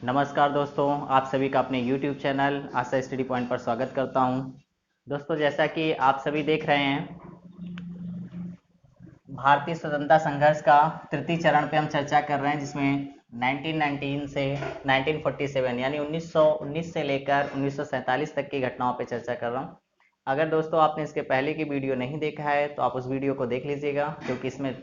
नमस्कार दोस्तों, आप सभी का अपने YouTube चैनल आशा स्टडी पॉइंट पर स्वागत करता हूं। दोस्तों, जैसा कि आप सभी देख रहे हैं, भारतीय स्वतंत्रता संघर्ष का तृतीय चरण पे हम चर्चा कर रहे हैं, जिसमें 1919 से 1947 यानी 1919 से लेकर 1947 तक की घटनाओं पे चर्चा कर रहा हूं। अगर दोस्तों आपने इसके पहले की वीडियो नहीं देखा है तो आप उस वीडियो को देख लीजिएगा, क्योंकि इसमें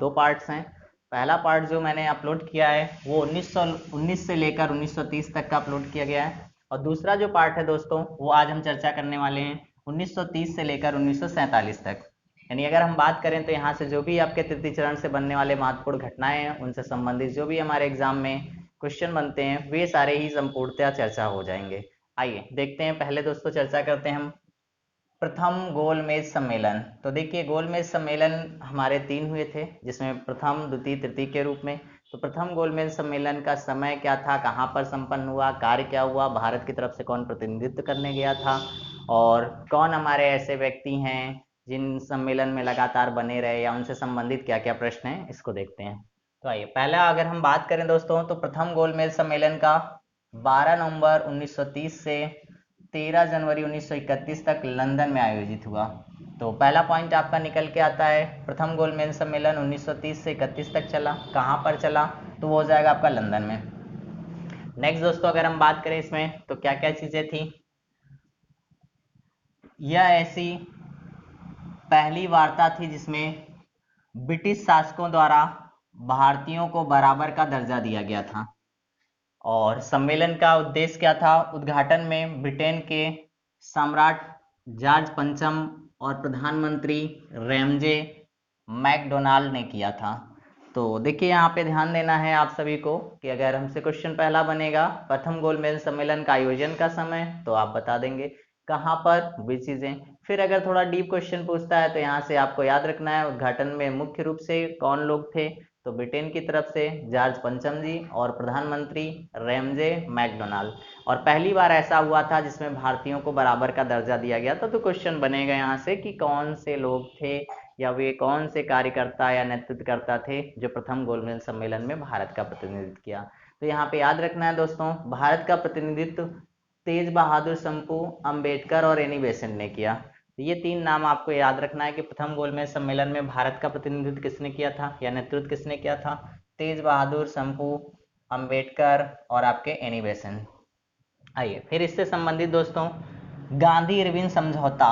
दो पार्ट्स हैं। पहला पार्ट जो मैंने अपलोड किया है वो 1919 से लेकर 1930 तक का अपलोड किया गया है, और दूसरा जो पार्ट है दोस्तों वो आज हम चर्चा करने वाले हैं 1930 से लेकर 1947 तक। यानी अगर हम बात करें तो यहाँ से जो भी आपके तृतीय चरण से बनने वाले महत्वपूर्ण घटनाएं हैं, उनसे संबंधित जो भी हमारे एग्जाम में क्वेश्चन बनते हैं, वे सारे ही संपूर्णतया चर्चा हो जाएंगे। आइए देखते हैं। पहले दोस्तों चर्चा करते हैं हम प्रथम गोलमेज सम्मेलन। तो देखिए, गोलमेज सम्मेलन हमारे 3 हुए थे, जिसमें प्रथम, द्वितीय, तृतीय के रूप में। तो प्रथम गोलमेज सम्मेलन का समय क्या था, कहाँ पर संपन्न हुआ, कार्य क्या हुआ, भारत की तरफ से कौन प्रतिनिधित्व करने गया था, और कौन हमारे ऐसे व्यक्ति हैं जिन सम्मेलन में लगातार बने रहे, या उनसे संबंधित क्या क्या प्रश्न हैं, इसको देखते हैं। तो आइए, पहला अगर हम बात करें दोस्तों, तो प्रथम गोलमेज सम्मेलन का 12 नवंबर 1930 से 13 जनवरी 1931 तक लंदन में आयोजित हुआ। तो पहला पॉइंट आपका निकल के आता है, प्रथम गोलमेज सम्मेलन 1930 से 31 तक चला। कहाँ पर चला, तो वो हो जाएगा आपका लंदन में। नेक्स्ट दोस्तों, अगर हम बात करें इसमें तो क्या क्या चीजें थी। यह ऐसी पहली वार्ता थी जिसमें ब्रिटिश शासकों द्वारा भारतीयों को बराबर का दर्जा दिया गया था। और सम्मेलन का उद्देश्य क्या था, उद्घाटन में ब्रिटेन के सम्राट जॉर्ज पंचम और प्रधानमंत्री रैमजे मैकडोनाल्ड ने किया था। तो देखिए, यहाँ पे ध्यान देना है आप सभी को कि अगर हमसे क्वेश्चन पहला बनेगा प्रथम गोलमेज सम्मेलन का आयोजन का समय, तो आप बता देंगे कहाँ पर, वे चीजें। फिर अगर थोड़ा डीप क्वेश्चन पूछता है तो यहाँ से आपको याद रखना है उद्घाटन में मुख्य रूप से कौन लोग थे। तो ब्रिटेन की तरफ से जॉर्ज पंचम जी और प्रधानमंत्री रैमजे मैकडोनाल्ड। और पहली बार ऐसा हुआ था जिसमें भारतीयों को बराबर का दर्जा दिया गया था। तो क्वेश्चन बनेगा यहाँ से कि कौन से लोग थे, या वे कौन से कार्यकर्ता या नेतृत्वकर्ता थे जो प्रथम गोलमेज सम्मेलन में भारत का प्रतिनिधित्व किया। तो यहाँ पे याद रखना है दोस्तों, भारत का प्रतिनिधित्व तेज बहादुर शंकु, अंबेडकर और एनी बेसेंट ने किया। तो ये 3 नाम आपको याद रखना है कि प्रथम गोलमेज सम्मेलन में भारत का प्रतिनिधित्व किसने किया था या नेतृत्व किसने किया था। तेज बहादुर शंकु, अंबेडकर और आपके एनी बेसेंट। आइए फिर इससे संबंधित दोस्तों, गांधी इरविन समझौता,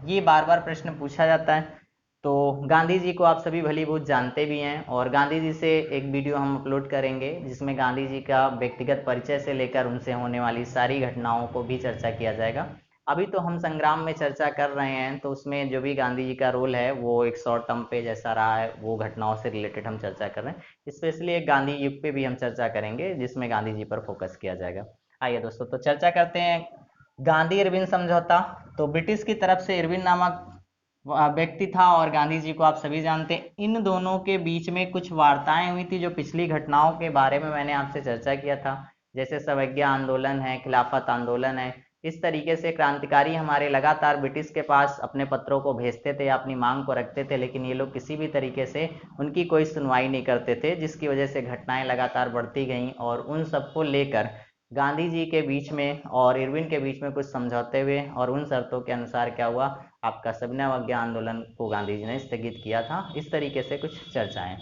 ये बार बार प्रश्न पूछा जाता है। तो गांधी जी को आप सभी भली बहुत जानते भी हैं, और गांधी जी से एक वीडियो हम अपलोड करेंगे जिसमें गांधी जी का व्यक्तिगत परिचय से लेकर उनसे होने वाली सारी घटनाओं को भी चर्चा किया जाएगा। अभी तो हम संग्राम में चर्चा कर रहे हैं, तो उसमें जो भी गांधी जी का रोल है वो एक शॉर्ट टर्म पे जैसा रहा है, वो घटनाओं से रिलेटेड हम चर्चा कर रहे हैं। स्पेशली एक गांधी युग पे भी हम चर्चा करेंगे जिसमें गांधी जी पर फोकस किया जाएगा। आइए दोस्तों, तो चर्चा करते हैं गांधी इरविन समझौता। तो ब्रिटिश की तरफ से इरविन नामक व्यक्ति था, और गांधी जी को आप सभी जानते हैं। इन दोनों के बीच में कुछ वार्ताएं हुई थी जो पिछली घटनाओं के बारे में मैंने आपसे चर्चा किया था, जैसे सवैज्ञा आंदोलन है, खिलाफत आंदोलन है। इस तरीके से क्रांतिकारी हमारे लगातार ब्रिटिश के पास अपने पत्रों को भेजते थे, अपनी मांग को रखते थे, लेकिन ये लोग किसी भी तरीके से उनकी कोई सुनवाई नहीं करते थे, जिसकी वजह से घटनाएं लगातार बढ़ती गईं। और उन सबको लेकर गांधी जी के बीच में और इरविन के बीच में कुछ समझौते हुए, और उन शर्तों के अनुसार क्या हुआ, आपका सविनय अवज्ञा आंदोलन को गांधी जी ने स्थगित किया था। इस तरीके से कुछ चर्चाएं।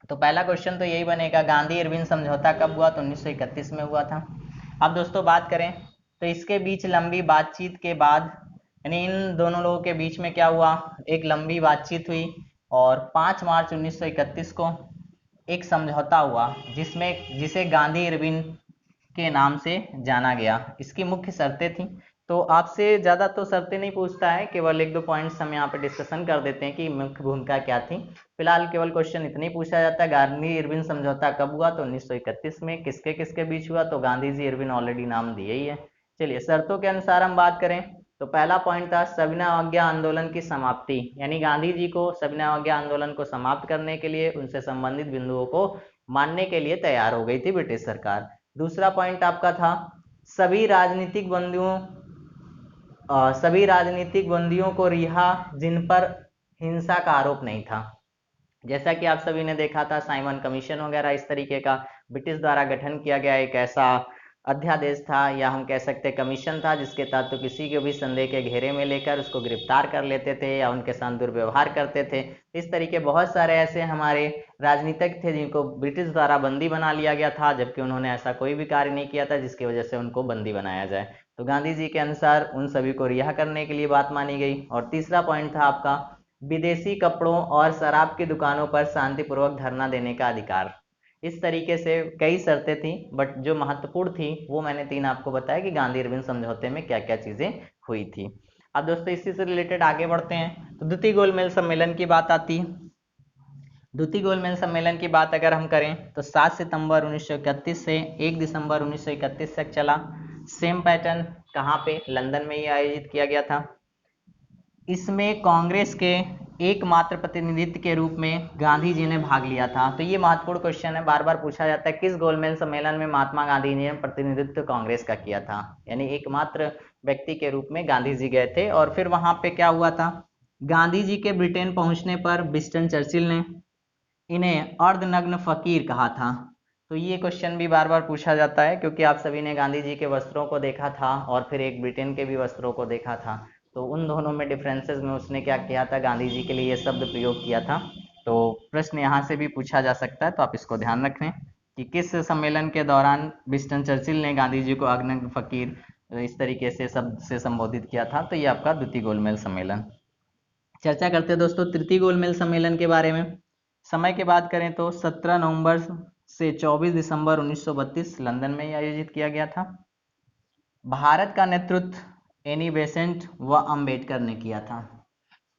तो पहला क्वेश्चन तो यही बनेगा, गांधी इरविन समझौता कब हुआ, तो 1931 में हुआ था। अब दोस्तों बात करें तो इसके बीच लंबी बातचीत के बाद, यानी इन दोनों लोगों के बीच में क्या हुआ, एक लंबी बातचीत हुई, और 5 मार्च 1931 को एक समझौता हुआ जिसे गांधी इरविन के नाम से जाना गया। इसकी मुख्य शर्तें थी। तो आपसे ज्यादा तो शर्तें नहीं पूछता है, केवल 1-2 पॉइंट्स हम यहाँ पे डिस्कशन कर देते हैं कि मुख्य भूमिका क्या थी। फिलहाल केवल क्वेश्चन इतना ही पूछा जाता है, गांधी इरविन समझौता कब हुआ, तो 1931 में। किसके किसके बीच हुआ, तो गांधी जी इरविन ऑलरेडी नाम दिए ही है। चलिए शर्तों के अनुसार हम बात करें तो पहला पॉइंट था सविनय अवज्ञा आंदोलन की समाप्ति, यानी गांधी जी को सविनय अवज्ञा आंदोलन को समाप्त करने के लिए, उनसे संबंधित बिंदुओं को मानने के लिए तैयार हो गई थी ब्रिटिश सरकार। दूसरा पॉइंट आपका था सभी राजनीतिक बंदियों को रिहा जिन पर हिंसा का आरोप नहीं था। जैसा कि आप सभी ने देखा था, साइमन कमीशन वगैरह इस तरीके का ब्रिटिश द्वारा गठन किया गया एक ऐसा अध्यादेश था, या हम कह सकते हैं कमीशन था, जिसके तहत तो किसी को भी संदेह के घेरे में लेकर उसको गिरफ्तार कर लेते थे या उनके साथ दुर्व्यवहार करते थे। इस तरीके बहुत सारे ऐसे हमारे राजनीतिक थे जिनको ब्रिटिश द्वारा बंदी बना लिया गया था, जबकि उन्होंने ऐसा कोई भी कार्य नहीं किया था जिसकी वजह से उनको बंदी बनाया जाए। तो गांधी जी के अनुसार उन सभी को रिहा करने के लिए बात मानी गई। और तीसरा पॉइंट था आपका विदेशी कपड़ों और शराब की दुकानों पर शांतिपूर्वक धरना देने का अधिकार। इस तरीके से कई शर्तें थी, बट जो महत्वपूर्ण थी वो मैंने 3 आपको बताया कि गांधी इरविन समझौते में क्या क्या चीजें हुई थी। अब दोस्तों इसी से रिलेटेड आगे बढ़ते हैं तो द्वितीय गोलमेज सम्मेलन की बात आती है। द्वितीय गोलमेज सम्मेलन की बात अगर हम करें तो 7 सितंबर 1931 से 1 दिसंबर 1931 तक चला। सेम पैटर्न कहाँ पे, लंदन में ही आयोजित किया गया था। इसमें कांग्रेस के एकमात्र प्रतिनिधित्व के रूप में गांधी जी ने भाग लिया था। तो ये महत्वपूर्ण क्वेश्चन है, बार बार पूछा जाता है किस गोलमेज सम्मेलन में महात्मा गांधी जी ने प्रतिनिधित्व कांग्रेस का किया था, यानी एकमात्र व्यक्ति के रूप में गांधी जी गए थे। और फिर वहां पे क्या हुआ था, गांधी जी के ब्रिटेन पहुंचने पर विंस्टन चर्चिल ने इन्हें अर्धनग्न फकीर कहा था। तो ये क्वेश्चन भी बार बार पूछा जाता है, क्योंकि आप सभी ने गांधी जी के वस्त्रों को देखा था और फिर एक ब्रिटेन के भी वस्त्रों को देखा था, तो उन दोनों में डिफरेंसेस में उसने क्या किया था, गांधी जी के लिए ये शब्द प्रयोग किया था। तो प्रश्न यहाँ से भी पूछा जा सकता है, तो आप इसको ध्यान रखें कि किस सम्मेलन के दौरान विंस्टन चर्चिल ने गांधी जी को अर्धनग्न फकीर इस तरीके से शब्द से संबोधित किया था। तो ये आपका द्वितीय गोलमेज सम्मेलन। चर्चा करते हैं दोस्तों तृतीय गोलमेज सम्मेलन के बारे में। समय की बात करें तो 17 नवंबर से 24 दिसंबर 1932 लंदन में आयोजित किया गया था। भारत का नेतृत्व एनी बेसेंट व अंबेडकर ने किया था।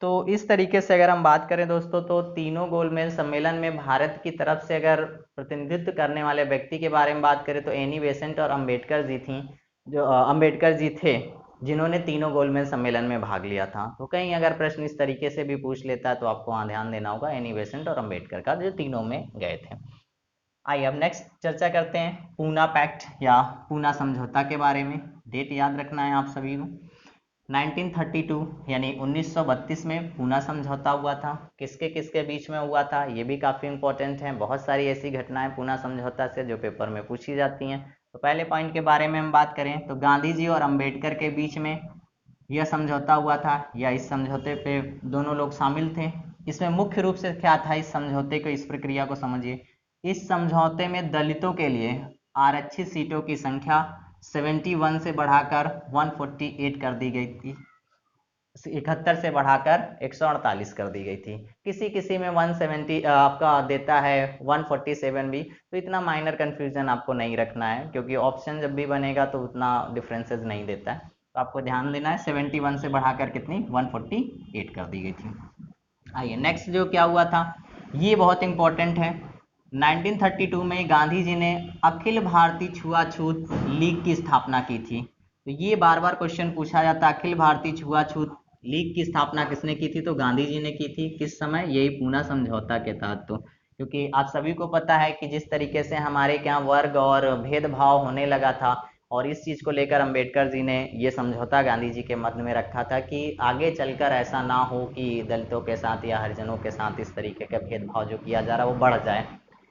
तो इस तरीके से अगर हम बात करें दोस्तों तो तीनों गोलमेज सम्मेलन में भारत की तरफ से अगर प्रतिनिधित्व करने वाले व्यक्ति के बारे में बात करें तो एनी बेसेंट और अंबेडकर जी थी, जो अंबेडकर जी थे जिन्होंने तीनों गोलमेज सम्मेलन में भाग लिया था। तो कहीं अगर प्रश्न इस तरीके से भी पूछ लेता है तो आपको वहाँ ध्यान देना होगा एनी बेसेंट और अंबेडकर का, जो तीनों में गए थे। आइए अब नेक्स्ट चर्चा करते हैं पूना पैक्ट या पूना समझौता के बारे में। डेट याद रखना है आप सभी को। 1932 यानी 1932 में पूना समझौता हुआ था। किसके किसके बीच में हुआ था ये भी काफ़ी इंपॉर्टेंट है। बहुत सारी ऐसी घटनाएं पूना समझौता से जो पेपर में पूछी जाती हैं। तो पहले पॉइंट के बारे में हम बात करें तो गांधी जी और अंबेडकर के बीच में यह समझौता हुआ था, या इस समझौते पे दोनों लोग शामिल थे। इसमें मुख्य रूप से क्या था इस समझौते को, इस प्रक्रिया को समझिए। इस समझौते में दलितों के लिए आरक्षित सीटों की संख्या 71 से बढ़ाकर 148 कर दी गई थी, 71 से बढ़ाकर 148 कर दी गई थी। किसी किसी में 170 आपका देता है 147 भी, तो इतना माइनर कंफ्यूजन आपको नहीं रखना है, क्योंकि ऑप्शन जब भी बनेगा तो उतना डिफरेंसेस नहीं देता है। तो आपको ध्यान देना है 71 से बढ़ाकर कितनी 148 कर दी गई थी। आइए नेक्स्ट जो क्या हुआ था ये बहुत इंपॉर्टेंट है। 1932 में गांधी जी ने अखिल भारतीय छुआछूत लीग की स्थापना की थी। तो ये बार बार क्वेश्चन पूछा जाता है, अखिल भारतीय छुआछूत लीग की स्थापना किसने की थी, तो गांधी जी ने की थी। किस समय, यही पूना समझौता के तहत। तो क्योंकि आप सभी को पता है कि जिस तरीके से हमारे यहाँ वर्ग और भेदभाव होने लगा था, और इस चीज को लेकर अंबेडकर जी ने ये समझौता गांधी जी के मध्य में रखा था कि आगे चलकर ऐसा ना हो कि दलितों के साथ या हरिजनों के साथ इस तरीके का भेदभाव जो किया जा रहा है वो बढ़ जाए।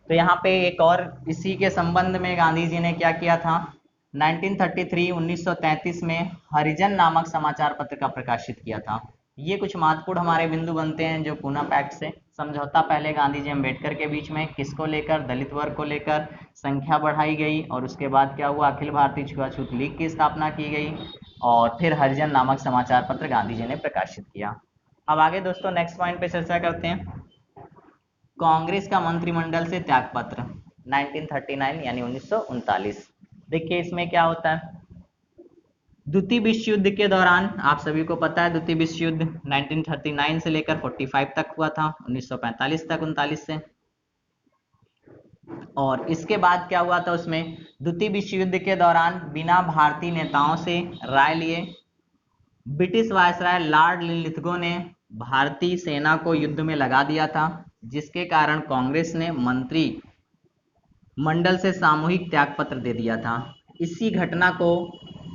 तो यहाँ पे एक और इसी के संबंध में गांधी जी ने क्या किया था, 1933 में हरिजन नामक समाचार पत्र का प्रकाशित किया था। ये कुछ महत्वपूर्ण हमारे बिंदु बनते हैं जो पूना पैक्ट से समझौता। पहले गांधी जी अम्बेडकर के बीच में किसको लेकर, दलित वर्ग को लेकर संख्या बढ़ाई गई, और उसके बाद क्या हुआ, अखिल भारतीय छुआछूत लीग की स्थापना की गई, और फिर हरिजन नामक समाचार पत्र गांधी जी ने प्रकाशित किया। अब आगे दोस्तों नेक्स्ट पॉइंट पे चर्चा करते हैं, कांग्रेस का मंत्रिमंडल से त्यागपत्र 1939 यानी 1939। देखिए इसमें क्या होता है, द्वितीय विश्व युद्ध के दौरान आप सभी को पता है द्वितीय विश्व युद्ध 1939 से लेकर 45 तक हुआ था, 1945 तक 39 से। और इसके बाद क्या हुआ था, उसमें द्वितीय विश्व युद्ध के दौरान बिना भारतीय नेताओं से राय लिए ब्रिटिश वायसराय लॉर्ड लिथगो ने भारतीय सेना को युद्ध में लगा दिया था, जिसके कारण कांग्रेस ने मंत्री मंडल से सामूहिक त्यागपत्र दे दिया था। इसी घटना को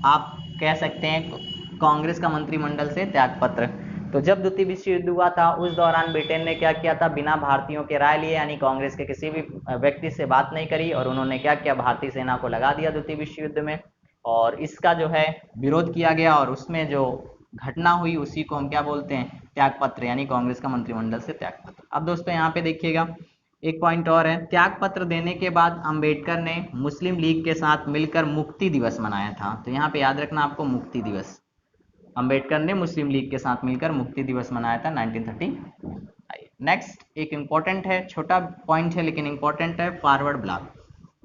आप कह सकते हैं कांग्रेस का मंत्रिमंडल से त्यागपत्र। तो जब द्वितीय विश्व युद्ध हुआ था उस दौरान ब्रिटेन ने क्या किया था, बिना भारतीयों के राय लिए यानी कांग्रेस के किसी भी व्यक्ति से बात नहीं करी और उन्होंने क्या किया, भारतीय सेना को लगा दिया द्वितीय विश्व युद्ध में। और इसका जो है विरोध किया गया और उसमें जो घटना हुई उसी को हम क्या बोलते हैं, त्यागपत्र, यानी कांग्रेस का मंत्रिमंडल से त्यागपत्र। अब दोस्तों यहाँ पे देखिएगा एक पॉइंट और है, त्यागपत्र देने के बाद अंबेडकर ने मुस्लिम लीग के साथ मिलकर मुक्ति दिवस मनाया था। तो यहाँ पे याद रखना आपको, मुक्ति दिवस, अंबेडकर ने मुस्लिम लीग के साथ मिलकर मुक्ति दिवस मनाया था 1930। नेक्स्ट एक इंपॉर्टेंट है, छोटा पॉइंट है लेकिन इंपॉर्टेंट है, फॉरवर्ड ब्लॉक।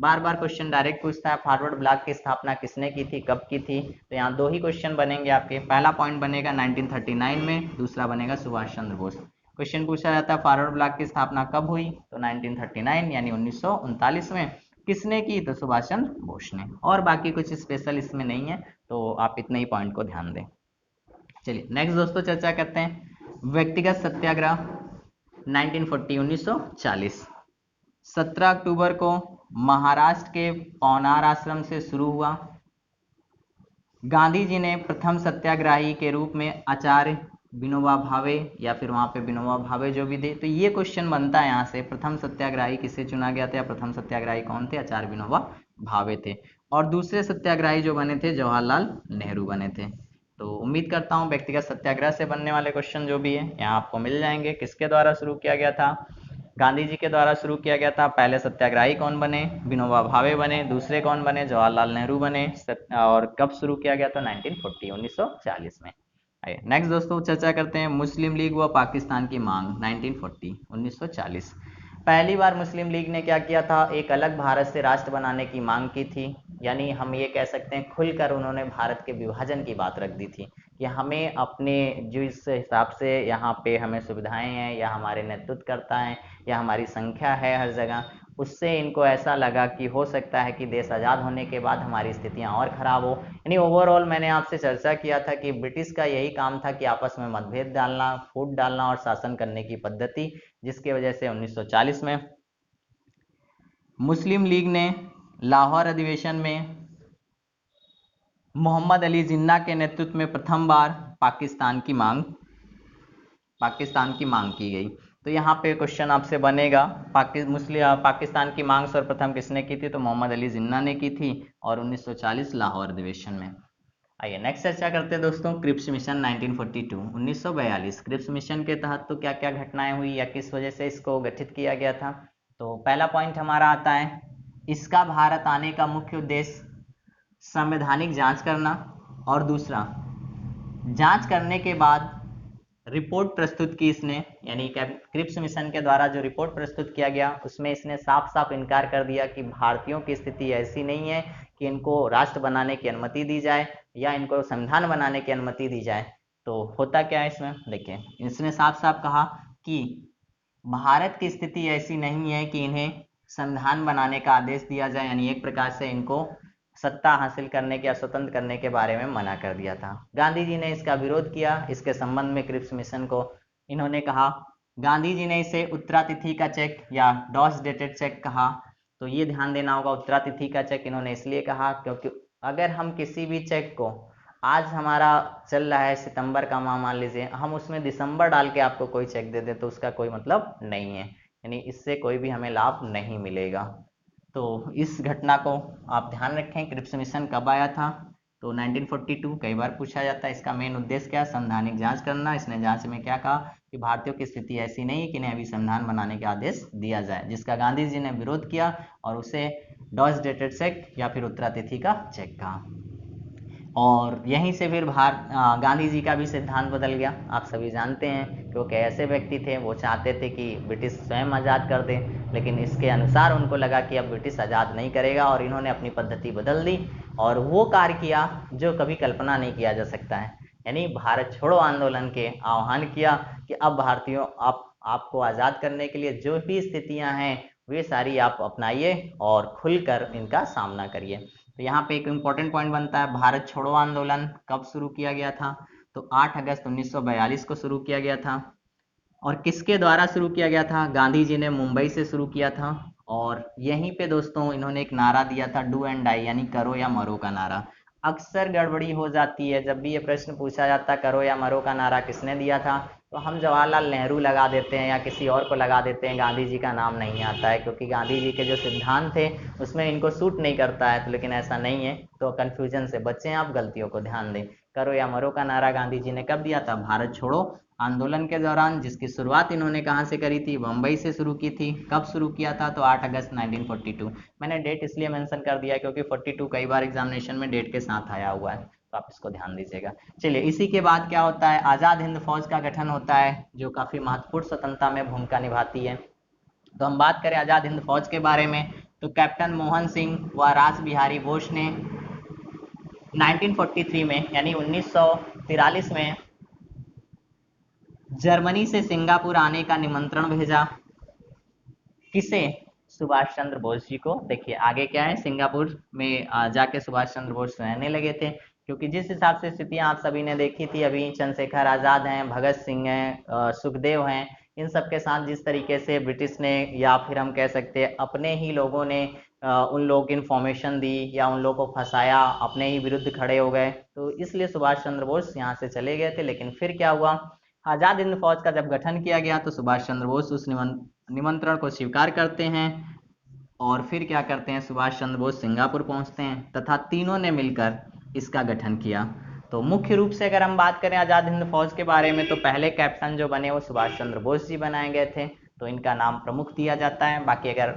बार बार क्वेश्चन डायरेक्ट पूछता है, फॉरवर्ड ब्लॉक की स्थापना किसने की थी, कब की थी। तो यहाँ दो ही क्वेश्चन बनेंगे आपके, पहला पॉइंट बनेगा 1939 में, दूसरा बनेगा सुभाष चंद्र बोस। क्वेश्चन पूछा जाता है फॉरवर्ड ब्लॉक की स्थापना कब हुई, तो 1939 यानी 1939 में। किसने की, तो सुभाष चंद्र बोस ने। और बाकी कुछ स्पेशल इसमें नहीं है, तो आप इतने ही पॉइंट को ध्यान दें। चलिए नेक्स्ट दोस्तों चर्चा करते हैं व्यक्तिगत सत्याग्रह 1940। 17 अक्टूबर को महाराष्ट्र के पौनार आश्रम से शुरू हुआ। गांधी जी ने प्रथम सत्याग्रही के रूप में आचार्य विनोबा भावे या फिर वहां पे विनोबा भावे जो भी थे। तो ये क्वेश्चन बनता है यहाँ से, प्रथम सत्याग्रही किसे चुना गया था या प्रथम सत्याग्रही कौन थे, आचार्य विनोबा भावे थे। और दूसरे सत्याग्रही जो बने थे जवाहरलाल नेहरू बने थे। तो उम्मीद करता हूँ व्यक्तिगत सत्याग्रह से बनने वाले क्वेश्चन जो भी है यहाँ आपको मिल जाएंगे। किसके द्वारा शुरू किया गया था, गांधी जी के द्वारा शुरू किया गया था। पहले सत्याग्रही कौन बने, विनोबा भावे बने। दूसरे कौन बने, जवाहरलाल नेहरू बने। और कब शुरू किया गया था, 1940 1940 में। आइए नेक्स्ट दोस्तों चर्चा करते हैं मुस्लिम लीग व पाकिस्तान की मांग 1940 1940। पहली बार मुस्लिम लीग ने क्या किया था, एक अलग भारत से राष्ट्र बनाने की मांग की थी। यानी हम ये कह सकते हैं खुलकर उन्होंने भारत के विभाजन की बात रख दी थी कि हमें अपने जिस हिसाब से यहाँ पे हमें सुविधाएं हैं या हमारे नेतृत्वकर्ता हैं या हमारी संख्या है हर जगह, उससे इनको ऐसा लगा कि हो सकता है कि देश आज़ाद होने के बाद हमारी स्थितियां और खराब हो। यानी ओवरऑल मैंने आपसे चर्चा किया था कि ब्रिटिश का यही काम था कि आपस में मतभेद डालना, फूट डालना और शासन करने की पद्धति, जिसकी वजह से 1940 में मुस्लिम लीग ने लाहौर अधिवेशन में मोहम्मद अली जिन्ना के नेतृत्व में प्रथम बार पाकिस्तान की मांग की गई। तो यहाँ पे क्वेश्चन आपसे बनेगा, पाकिस्तान की मांग सर्वप्रथम किसने की थी, तो मोहम्मद अली जिन्ना ने की थी और 1940 लाहौर अधिवेशन में। आइए नेक्स्ट चर्चा करते हैं दोस्तों क्रिप्स मिशन 1942 1942। क्रिप्स मिशन के तहत तो क्या क्या घटनाएं हुई या किस वजह से इसको गठित किया गया था। तो पहला पॉइंट हमारा आता है, इसका भारत आने का मुख्य उद्देश्य संवैधानिक जांच करना, और दूसरा जांच करने के बाद रिपोर्ट प्रस्तुत की इसने। यानी क्रिप्स मिशन के द्वारा जो रिपोर्ट प्रस्तुत किया गया उसमें इसने साफ साफ इनकार कर दिया कि भारतीयों की स्थिति ऐसी नहीं है कि इनको राष्ट्र बनाने की अनुमति दी जाए या इनको संविधान बनाने की अनुमति दी जाए। तो होता क्या है इसमें, देखिए इसने साफ साफ कहा कि भारत की स्थिति ऐसी नहीं है कि इन्हें संविधान बनाने का आदेश दिया जाए, यानी एक प्रकार से इनको सत्ता हासिल करने के या स्वतंत्र करने के बारे में मना कर दिया था। गांधी जी ने इसका विरोध किया। इसके संबंध में क्रिप्स मिशन को इन्होंने कहा, गांधी जी ने इसे उत्तरातिथि का चेक या डॉस डेटेड चेक कहा। तो ये ध्यान देना होगा, उत्तरातिथि का चेक इन्होंने इसलिए कहा क्योंकि अगर हम किसी भी चेक को, आज हमारा चल रहा है सितंबर का माह मान लीजिए, हम उसमें दिसंबर डाल के आपको कोई चेक दे दे तो उसका कोई मतलब नहीं है, यानी इससे कोई भी हमें लाभ नहीं मिलेगा। तो इस घटना को आप ध्यान रखें। क्रिप्स मिशन कब आया था, तो 1942, कई बार पूछा जाता है। इसका मेन उद्देश्य क्या है, संवैधानिक जांच करना। इसने जांच में क्या कहा कि भारतीयों की स्थिति ऐसी नहीं है कि इन्हें अभी संविधान बनाने का आदेश दिया जाए, जिसका गांधी जी ने विरोध किया और उसे डॉस डेटेड चेक या फिर उत्तरातिथि का चेक कहा। और यहीं से फिर गांधी जी का भी सिद्धांत बदल गया। आप सभी जानते हैं क्योंकि ऐसे व्यक्ति थे, वो चाहते थे कि ब्रिटिश स्वयं आज़ाद कर दे, लेकिन इसके अनुसार उनको लगा कि अब ब्रिटिश आज़ाद नहीं करेगा और इन्होंने अपनी पद्धति बदल दी और वो कार्य किया जो कभी कल्पना नहीं किया जा सकता है। यानी भारत छोड़ो आंदोलन के आह्वान किया कि अब भारतीयों आपको आज़ाद करने के लिए जो भी स्थितियां हैं वे सारी आप अपनाइए और खुलकर इनका सामना करिए। तो यहाँ पे एक इम्पोर्टेंट पॉइंट बनता है, भारत छोड़ो आंदोलन कब शुरू किया गया था, तो 8 अगस्त 1942 को शुरू किया गया था। और किसके द्वारा शुरू किया गया था, गांधी जी ने मुंबई से शुरू किया था। और यहीं पे दोस्तों इन्होंने एक नारा दिया था, डू एंड डाई, यानी करो या मरो का नारा। अक्सर गड़बड़ी हो जाती है। जब भी ये प्रश्न पूछा जाता करो या मरो का नारा किसने दिया था, तो हम जवाहरलाल नेहरू लगा देते हैं या किसी और को लगा देते हैं, गांधी जी का नाम नहीं आता है, क्योंकि गांधी जी के जो सिद्धांत थे उसमें इनको सूट नहीं करता है। तो लेकिन ऐसा नहीं है, तो कन्फ्यूजन से बचें, आप गलतियों को ध्यान दें। करो या मरो का नारा गांधी जी ने कब दिया था? भारत छोड़ो आंदोलन के दौरान, जिसकी शुरुआत इन्होंने कहाँ से करी थी? बम्बई से शुरू की थी। कब शुरू किया था? तो 8 अगस्त 1942। मैंने डेट इसलिए मेंशन कर दिया क्योंकि 42 कई बार एग्जामिनेशन में डेट के साथ आया हुआ है, तो आप इसको ध्यान दीजिएगा। चलिए, इसी के बाद क्या होता है? आज़ाद हिंद फौज का गठन होता है, जो काफ़ी महत्वपूर्ण स्वतंत्रता में भूमिका निभाती है। तो हम बात करें आज़ाद हिंद फौज के बारे में, तो कैप्टन मोहन सिंह व रास बिहारी बोस ने 1943 में यानी 1943 में जर्मनी से सिंगापुर आने का निमंत्रण भेजा। किसे? सुभाष चंद्र बोस जी को। देखिए आगे क्या है, सिंगापुर में जाके सुभाष चंद्र बोस रहने लगे थे, क्योंकि जिस हिसाब से स्थितियां आप सभी ने देखी थी, अभी चंद्रशेखर आजाद हैं, भगत सिंह हैं, सुखदेव हैं, इन सब के साथ जिस तरीके से ब्रिटिश ने, या फिर हम कह सकते हैं अपने ही लोगों ने उन लोगों को इन्फॉर्मेशन दी या उन लोगों को फंसाया, अपने ही विरुद्ध खड़े हो गए, तो इसलिए सुभाष चंद्र बोस यहाँ से चले गए थे। लेकिन फिर क्या हुआ? आजाद हिंद फौज का जब गठन किया गया तो सुभाष चंद्र बोस उस निमंत्रण को स्वीकार करते हैं, और फिर क्या करते हैं? सुभाष चंद्र बोस सिंगापुर पहुंचते हैं तथा तीनों ने मिलकर इसका गठन किया। तो मुख्य रूप से अगर हम बात करें आजाद हिंद फौज के बारे में, तो पहले कैप्टन जो बने वो सुभाष चंद्र बोस जी बनाए गए थे, तो इनका नाम प्रमुख दिया जाता है। बाकी अगर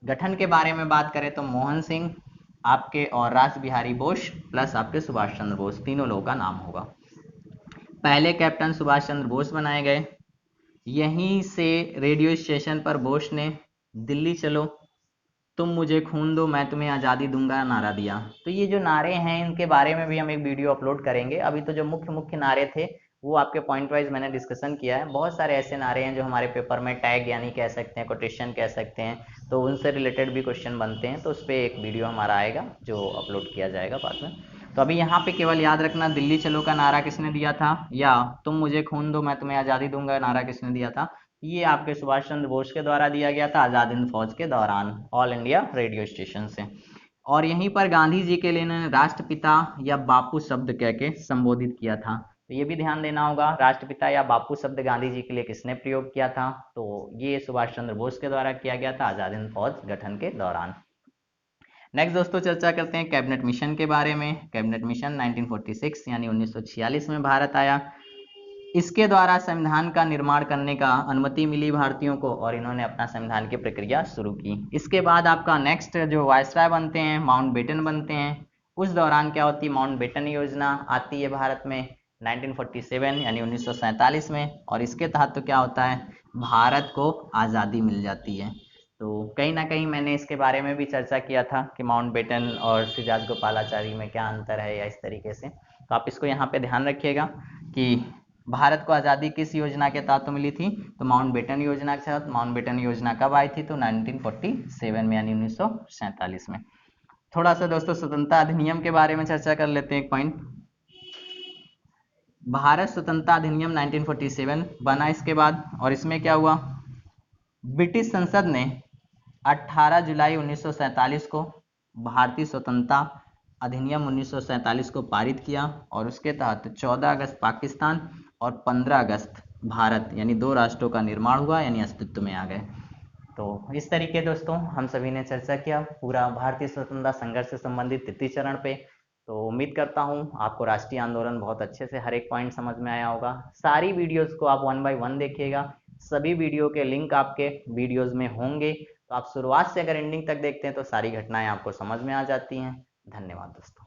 गठन के बारे में बात करें तो मोहन सिंह आपके और रास बिहारी बोस प्लस आपके सुभाष चंद्र बोस, तीनों लोगों का नाम होगा। पहले कैप्टन सुभाष चंद्र बोस बनाए गए। यहीं से रेडियो स्टेशन पर बोस ने दिल्ली चलो, तुम मुझे खून दो, मैं तुम्हें आज़ादी दूंगा नारा दिया। तो ये जो नारे हैं इनके बारे में भी हम एक वीडियो अपलोड करेंगे। अभी तो जो मुख्य मुख्य नारे थे वो आपके पॉइंट वाइज मैंने डिस्कशन किया है। बहुत सारे ऐसे नारे हैं जो हमारे पेपर में टैग यानी कह सकते हैं, कोटेशन कह सकते हैं, तो उनसे रिलेटेड भी क्वेश्चन बनते हैं, तो उस पर एक वीडियो हमारा आएगा जो अपलोड किया जाएगा बाद में। तो अभी यहाँ पे केवल याद रखना, दिल्ली चलो का नारा किसने दिया था, या तुम मुझे खून दो मैं तुम्हें आज़ादी दूंगा नारा किसने दिया था? ये आपके सुभाष चंद्र बोस के द्वारा दिया गया था आज़ाद हिंद फौज के दौरान, ऑल इंडिया रेडियो स्टेशन से। और यहीं पर गांधी जी के लिए इन्होंने राष्ट्रपिता या बापू शब्द कह के संबोधित किया था। तो ये भी ध्यान देना होगा, राष्ट्रपिता या बापू शब्द गांधी जी के लिए किसने प्रयोग किया था? तो ये सुभाष चंद्र बोस के द्वारा किया गया था आज़ाद हिंद फौज गठन के दौरान। नेक्स्ट दोस्तों चर्चा करते हैं कैबिनेट मिशन के बारे में। कैबिनेट मिशन 1946 यानी 1946 में भारत आया। इसके द्वारा संविधान का निर्माण करने का अनुमति मिली भारतीयों को, और इन्होंने अपना संविधान की प्रक्रिया शुरू की। इसके बाद आपका नेक्स्ट जो वायसराय बनते हैं माउंटबेटन बनते हैं। उस दौरान क्या होती है? माउंटबेटन योजना आती है भारत में 1947 यानी 1947 में, और इसके तहत तो क्या होता है? भारत को आज़ादी मिल जाती है। तो कहीं ना कहीं मैंने इसके बारे में भी चर्चा किया था कि माउंटबेटन और श्री राजगोपालाचारी में क्या अंतर है, या इस तरीके से। तो आप इसको यहाँ पे ध्यान रखिएगा कि भारत को आज़ादी किस योजना के तहत मिली थी? तो माउंटबेटन योजना के तहत। माउंटबेटन योजना कब आई थी? तो 1947 में यानी 1947 में। थोड़ा सा दोस्तों स्वतंत्रता अधिनियम के बारे में चर्चा कर लेते हैं। एक पॉइंट, भारत स्वतंत्रता अधिनियम 1947 बना इसके बाद, और इसमें क्या हुआ? ब्रिटिश संसद ने 18 जुलाई 1947 को भारतीय स्वतंत्रता अधिनियम 1947 को पारित किया, और उसके तहत 14 अगस्त पाकिस्तान और 15 अगस्त भारत यानी दो राष्ट्रों का निर्माण हुआ, यानी अस्तित्व में आ गए। तो इस तरीके दोस्तों हम सभी ने चर्चा किया पूरा भारतीय स्वतंत्रता संघर्ष से संबंधित तृतीय चरण पे। तो उम्मीद करता हूँ आपको राष्ट्रीय आंदोलन बहुत अच्छे से हर एक पॉइंट समझ में आया होगा। सारी वीडियोस को आप 1 बाय 1 देखिएगा, सभी वीडियो के लिंक आपके वीडियोस में होंगे, तो आप शुरुआत से अगर एंडिंग तक देखते हैं तो सारी घटनाएं आपको समझ में आ जाती हैं। धन्यवाद दोस्तों।